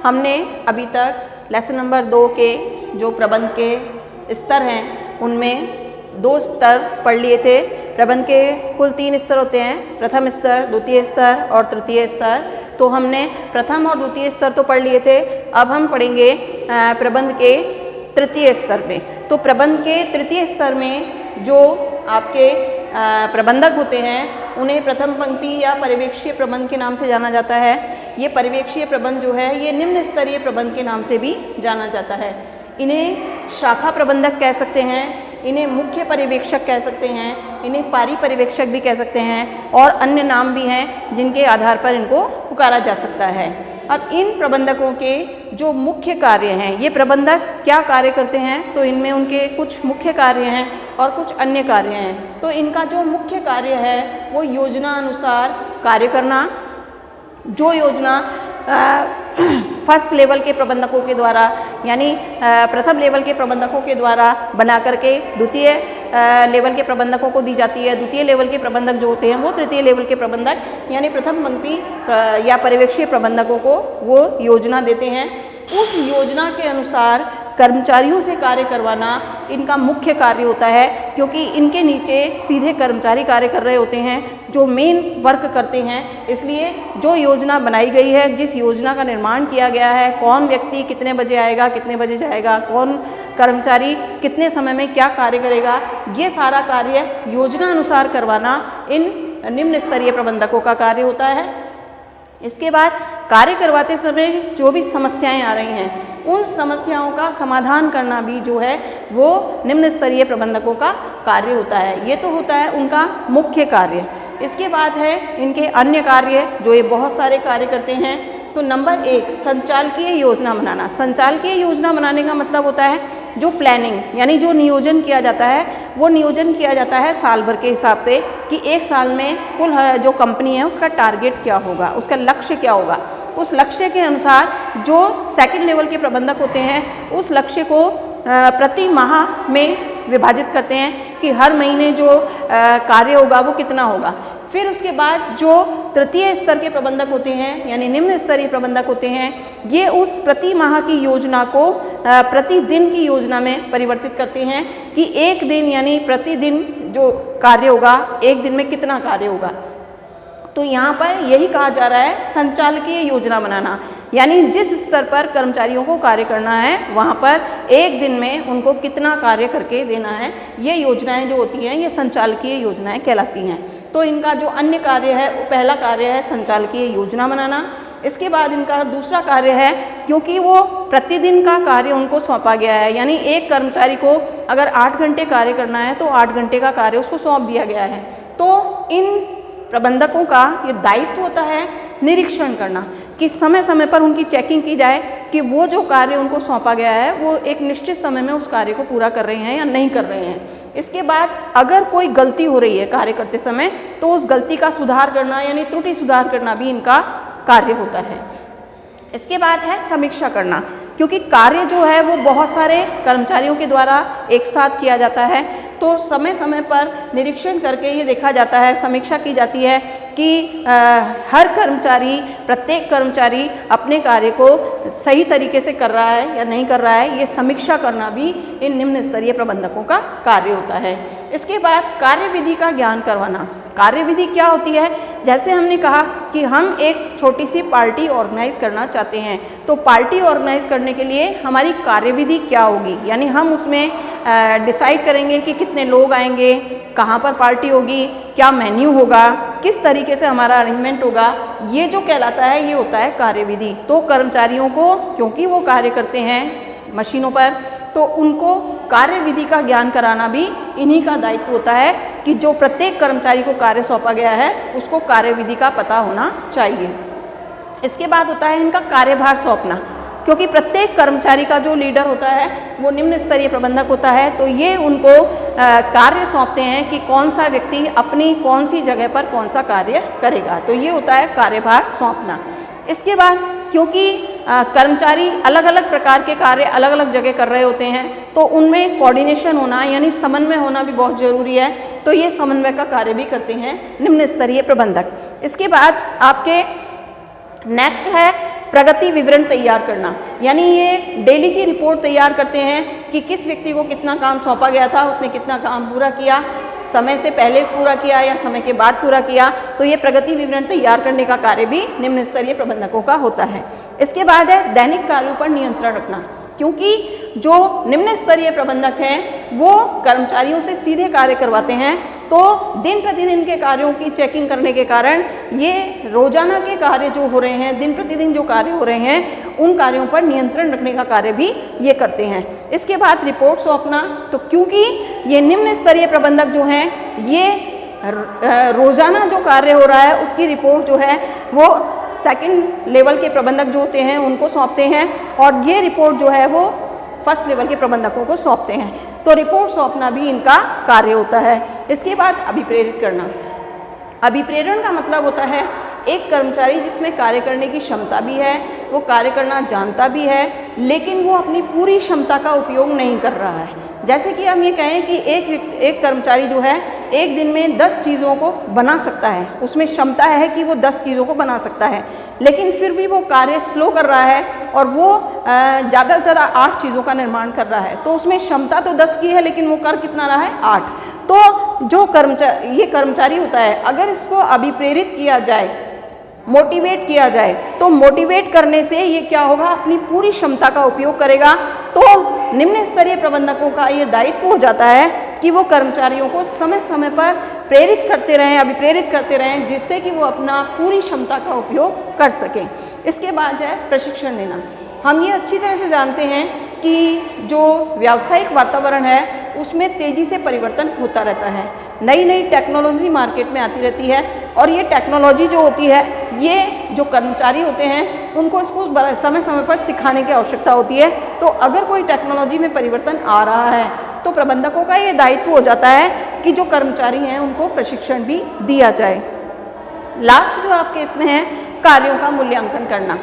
हमने अभी तक लेसन नंबर 2 के जो प्रबंध के स्तर हैं उनमें 2 स्तर पढ़ लिए थे। प्रबंध के कुल 3 स्तर होते हैं, प्रथम स्तर, द्वितीय स्तर और तृतीय स्तर। तो हमने प्रथम और द्वितीय स्तर तो पढ़ लिए थे। अब हम पढ़ेंगे प्रबंध के तृतीय स्तर में। तो प्रबंध के तृतीय स्तर में जो आपके प्रबंधक होते हैं उन्हें प्रथम पंक्ति या पर्यवेक्षीय प्रबंध के नाम से जाना जाता है। ये पर्यवेक्षीय प्रबंध जो है ये निम्न स्तरीय प्रबंध के नाम से भी जाना जाता है। इन्हें शाखा प्रबंधक कह सकते हैं, इन्हें मुख्य पर्यवेक्षक कह सकते हैं, इन्हें पारी पर्यवेक्षक भी कह सकते हैं और अन्य नाम भी हैं जिनके आधार पर इनको पुकारा जा सकता है। अब इन प्रबंधकों के जो मुख्य कार्य हैं, ये प्रबंधक क्या कार्य करते हैं, तो इनमें उनके कुछ मुख्य कार्य हैं और कुछ अन्य कार्य हैं। तो इनका जो मुख्य कार्य है वो योजना अनुसार कार्य करना, जो योजना फर्स्ट लेवल के प्रबंधकों के द्वारा यानी प्रथम लेवल के प्रबंधकों के द्वारा बना करके द्वितीय लेवल के प्रबंधकों को दी जाती है। द्वितीय लेवल के प्रबंधक जो होते हैं वो तृतीय लेवल के प्रबंधक यानी प्रथम पंक्ति या पर्यवेक्षीय प्रबंधकों को वो योजना देते हैं। उस योजना के अनुसार कर्मचारियों से कार्य करवाना इनका मुख्य कार्य होता है, क्योंकि इनके नीचे सीधे कर्मचारी कार्य कर रहे होते हैं जो मेन वर्क करते हैं। इसलिए जो योजना बनाई गई है, जिस योजना का निर्माण किया गया है, कौन व्यक्ति कितने बजे आएगा, कितने बजे जाएगा, कौन कर्मचारी कितने समय में क्या कार्य करेगा, ये सारा कार्य योजना अनुसार करवाना इन निम्न स्तरीय प्रबंधकों का कार्य होता है। इसके बाद कार्य करवाते समय जो भी समस्याएं आ रही हैं उन समस्याओं का समाधान करना भी जो है वो निम्न स्तरीय प्रबंधकों का कार्य होता है। ये तो होता है उनका मुख्य कार्य। इसके बाद है इनके अन्य कार्य जो ये बहुत सारे कार्य करते हैं। तो नंबर 1 संचालकीय योजना बनाना। संचालकीय योजना बनाने का मतलब होता है जो प्लानिंग यानी जो नियोजन किया जाता है वो नियोजन किया जाता है साल भर के हिसाब से कि एक साल में कुल जो कंपनी है उसका टारगेट क्या होगा, उसका लक्ष्य क्या होगा। उस लक्ष्य के अनुसार जो सेकंड लेवल के प्रबंधक होते हैं उस लक्ष्य को प्रति माह में विभाजित करते हैं कि हर महीने जो कार्य होगा वो कितना होगा। फिर उसके बाद जो तृतीय स्तर के प्रबंधक होते हैं यानी निम्न स्तरीय प्रबंधक होते हैं ये उस प्रति माह की योजना को प्रतिदिन की योजना में परिवर्तित करते हैं कि एक दिन यानी प्रतिदिन जो कार्य होगा एक दिन में कितना कार्य होगा। तो यहाँ पर यही कहा जा रहा है संचालकीय योजना बनाना, यानी जिस स्तर पर कर्मचारियों को कार्य करना है वहाँ पर एक दिन में उनको कितना कार्य करके देना है। ये योजनाएं जो होती हैं ये संचालकीय योजनाएं कहलाती हैं। तो इनका जो अन्य कार्य है वो पहला कार्य है संचालकीय योजना बनाना। इसके बाद इनका दूसरा कार्य है, क्योंकि वो प्रतिदिन का कार्य उनको सौंपा गया है यानी एक कर्मचारी को अगर 8 घंटे कार्य करना है तो 8 घंटे का कार्य उसको सौंप दिया गया है। तो इन प्रबंधकों का ये दायित्व होता है निरीक्षण करना कि समय समय पर उनकी चेकिंग की जाए कि वो जो कार्य उनको सौंपा गया है वो एक निश्चित समय में उस कार्य को पूरा कर रहे हैं या नहीं कर रहे हैं। इसके बाद अगर कोई गलती हो रही है कार्य करते समय तो उस गलती का सुधार करना यानी त्रुटि सुधार करना भी इनका कार्य होता है। इसके बाद है समीक्षा करना, क्योंकि कार्य जो है वो बहुत सारे कर्मचारियों के द्वारा एक साथ किया जाता है। तो समय समय पर निरीक्षण करके ये देखा जाता है, समीक्षा की जाती है कि हर कर्मचारी प्रत्येक कर्मचारी अपने कार्य को सही तरीके से कर रहा है या नहीं कर रहा है। ये समीक्षा करना भी इन निम्न स्तरीय प्रबंधकों का कार्य होता है। इसके बाद कार्यविधि का ज्ञान करवाना। कार्यविधि क्या होती है, जैसे हमने कहा कि हम एक छोटी सी पार्टी ऑर्गेनाइज करना चाहते हैं तो पार्टी ऑर्गेनाइज करने के लिए हमारी कार्यविधि क्या होगी, यानी हम उसमें डिसाइड करेंगे कि कितने लोग आएंगे, कहाँ पर पार्टी होगी, क्या मेन्यू होगा, किस तरीके से हमारा अरेंजमेंट होगा। ये जो कहलाता है ये होता है कार्यविधि। तो कर्मचारियों को क्योंकि वो कार्य करते हैं मशीनों पर तो उनको कार्यविधि का ज्ञान कराना भी इन्हीं का दायित्व होता है कि जो प्रत्येक कर्मचारी को कार्य सौंपा गया है उसको कार्यविधि का पता होना चाहिए। इसके बाद होता है इनका कार्यभार सौंपना, क्योंकि प्रत्येक कर्मचारी का जो लीडर होता है वो निम्न स्तरीय प्रबंधक होता है। तो ये उनको कार्य सौंपते हैं कि कौन सा व्यक्ति अपनी कौन सी जगह पर कौन सा कार्य करेगा। तो ये होता है कार्यभार सौंपना। इसके बाद क्योंकि कर्मचारी अलग अलग प्रकार के कार्य अलग अलग जगह कर रहे होते हैं तो उनमें कोऑर्डिनेशन होना यानी समन्वय होना भी बहुत ज़रूरी है। तो ये समन्वय का कार्य भी करते हैं निम्न स्तरीय प्रबंधक। इसके बाद आपके नेक्स्ट है प्रगति विवरण तैयार करना, यानी ये डेली की रिपोर्ट तैयार करते हैं कि किस व्यक्ति को कितना काम सौंपा गया था, उसने कितना काम पूरा किया, समय से पहले पूरा किया या समय के बाद पूरा किया। तो ये प्रगति विवरण तैयार करने का कार्य भी निम्न स्तरीय प्रबंधकों का होता है। इसके बाद है दैनिक कार्यों पर नियंत्रण रखना, क्योंकि जो निम्न स्तरीय प्रबंधक हैं वो कर्मचारियों से सीधे कार्य करवाते हैं, तो दिन प्रतिदिन के कार्यों की चेकिंग करने के कारण ये रोजाना के कार्य जो हो रहे हैं, दिन प्रतिदिन जो कार्य हो रहे हैं, उन कार्यों पर नियंत्रण रखने का कार्य भी ये करते हैं। इसके बाद रिपोर्ट सौंपना, तो क्योंकि ये निम्न स्तरीय प्रबंधक जो हैं ये रोजाना जो कार्य हो रहा है उसकी रिपोर्ट जो है वो सेकंड लेवल के प्रबंधक जो होते हैं उनको सौंपते हैं, और ये रिपोर्ट जो है वो फर्स्ट लेवल के प्रबंधकों को सौंपते हैं। तो रिपोर्ट सौंपना भी इनका कार्य होता है। इसके बाद अभिप्रेरित करना। अभिप्रेरण का मतलब होता है एक कर्मचारी जिसमें कार्य करने की क्षमता भी है, वो कार्य करना जानता भी है, लेकिन वो अपनी पूरी क्षमता का उपयोग नहीं कर रहा है। जैसे कि हम ये कहें कि एक कर्मचारी जो है एक दिन में 10 चीज़ों को बना सकता है, उसमें क्षमता है कि वो 10 चीज़ों को बना सकता है, लेकिन फिर भी वो कार्य स्लो कर रहा है और वो ज़्यादा से ज़्यादा 8 चीज़ों का निर्माण कर रहा है। तो उसमें क्षमता तो 10 की है, लेकिन वो कर कितना रहा है, 8। तो जो कर्मचारी होता है, अगर इसको अभिप्रेरित किया जाए, मोटिवेट किया जाए, तो मोटिवेट करने से ये क्या होगा, अपनी पूरी क्षमता का उपयोग करेगा। तो निम्न स्तरीय प्रबंधकों का ये दायित्व हो जाता है कि वो कर्मचारियों को समय समय पर प्रेरित करते रहें, अभिप्रेरित करते रहें, जिससे कि वो अपना पूरी क्षमता का उपयोग कर सकें। इसके बाद है प्रशिक्षण देना। हम ये अच्छी तरह से जानते हैं कि जो व्यावसायिक वातावरण है उसमें तेज़ी से परिवर्तन होता रहता है, नई नई टेक्नोलॉजी मार्केट में आती रहती है, और ये टेक्नोलॉजी जो होती है ये जो कर्मचारी होते हैं उनको इसको समय समय पर सिखाने की आवश्यकता होती है। तो अगर कोई टेक्नोलॉजी में परिवर्तन आ रहा है तो प्रबंधकों का ये दायित्व हो जाता है कि जो कर्मचारी हैं उनको प्रशिक्षण भी दिया जाए। लास्ट जो आपके इसमें है कार्यों का मूल्यांकन करना।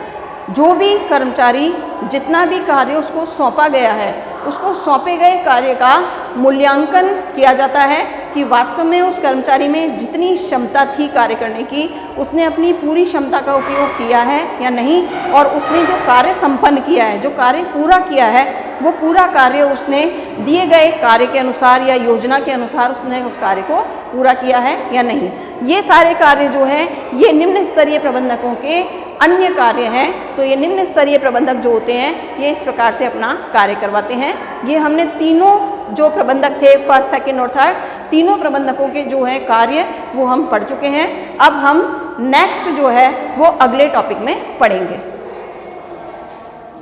जो भी कर्मचारी जितना भी कार्य उसको सौंपा गया है, उसको सौंपे गए कार्य का मूल्यांकन किया जाता है कि वास्तव में उस कर्मचारी में जितनी क्षमता थी कार्य करने की, उसने अपनी पूरी क्षमता का उपयोग किया है या नहीं, और उसने जो कार्य संपन्न किया है, जो कार्य पूरा किया है, वो पूरा कार्य उसने दिए गए कार्य के अनुसार या योजना के अनुसार उसने उस कार्य को पूरा किया है या नहीं। ये सारे कार्य जो हैं ये निम्न स्तरीय प्रबंधकों के अन्य कार्य हैं। तो ये निम्न स्तरीय प्रबंधक जो होते हैं ये इस प्रकार से अपना कार्य करवाते हैं। ये हमने तीनों जो प्रबंधक थे, फर्स्ट, सेकंड और थर्ड, तीनों प्रबंधकों के जो है कार्य वो हम पढ़ चुके हैं। अब हम नेक्स्ट जो है वो अगले टॉपिक में पढ़ेंगे।